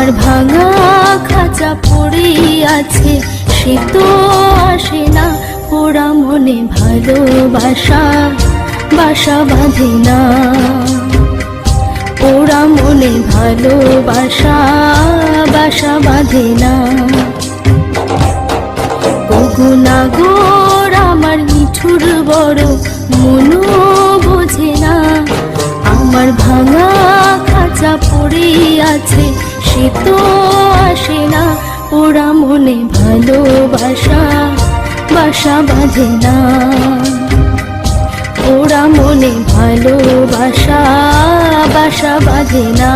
আমার ভাঙা খাঁচা পড়ে আছে, সে তো আসে না। পোড়া মনে ভালোবাসা বাসা বাঁধে না, পোড়া মনে ভালোবাসা বাসা বাঁধে না। গুনাগর আমার নিঠুর বড়, মনও বোঝে না। আমার ভাঙা খাঁচা পড়ে আছে, সে তো আসে না। পোড়া মনে ভালোবাসা বাসা বাঁধে না, পোড়া মনে ভালোবাসা বাসা বাঁধে না।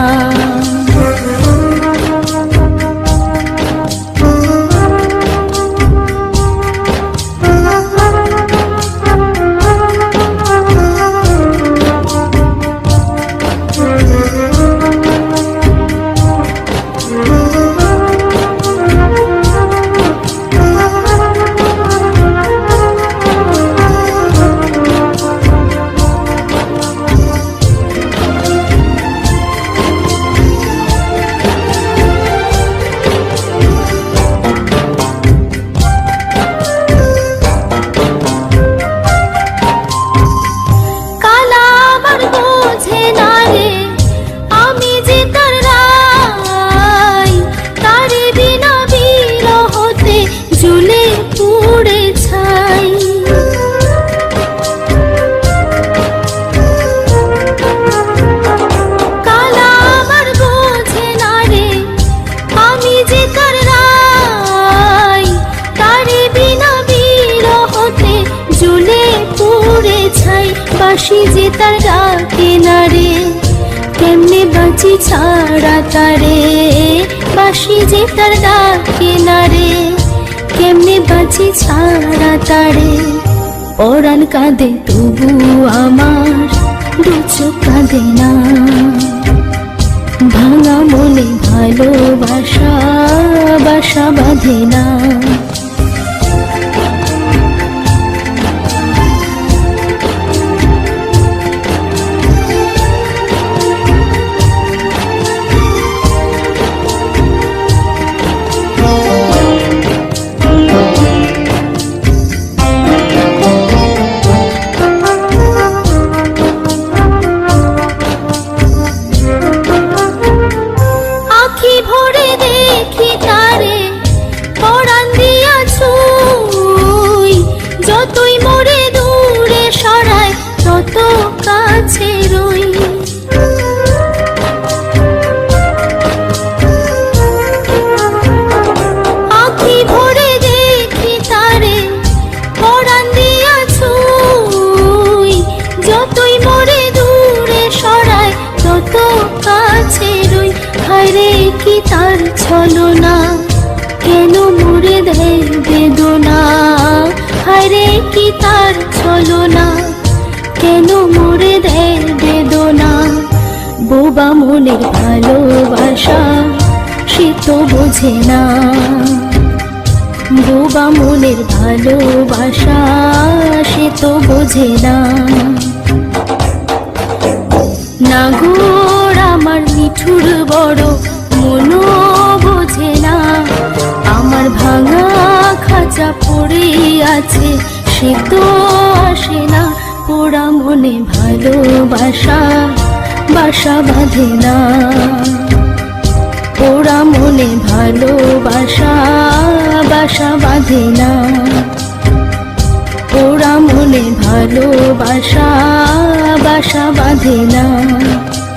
বাঁশি যে তার ডাকে না রে, কেমনে বাঁচি ছাড়া তারে। বাঁশি যে তার ডাকে না রে, কেমনে বাঁচি ছাড়া তারে। পরাণ কাঁদে তবু আমার দু চোখ কাঁদে না, ভাঙা মনে ভালোবাসা বাসা বাঁধে না। যতই মোরে দূরে সরায় তত কাছে রই। আঁখি ভরে দেখি তারে, পরাণ দিয়া ছুঁই। যতই মোরে দূরে সরায় তত কাছে রই। হায়রে কি তার ছলনা, কেন মোরে দেয় বেদনা। হায়রে কি তার ছলনা, কেন মোরে দেয় বেদনা। বোবা মনের ভালোবাসা সে তো বোঝে না, বোবা মনের ভালোবাসা সে তো বোঝে না। নাগর আমার নিঠুর বড়, মনও বোঝে না। আমার ভাঙা খাঁচা পড়ে আছে, সে তো আসে না। পোড়া মনে ভালোবাসা বাসা বাঁধে না, পোড়া মনে ভালোবাসা বাসা বাঁধে না, পোড়া মনে ভালোবাসা বাসা বাঁধে না।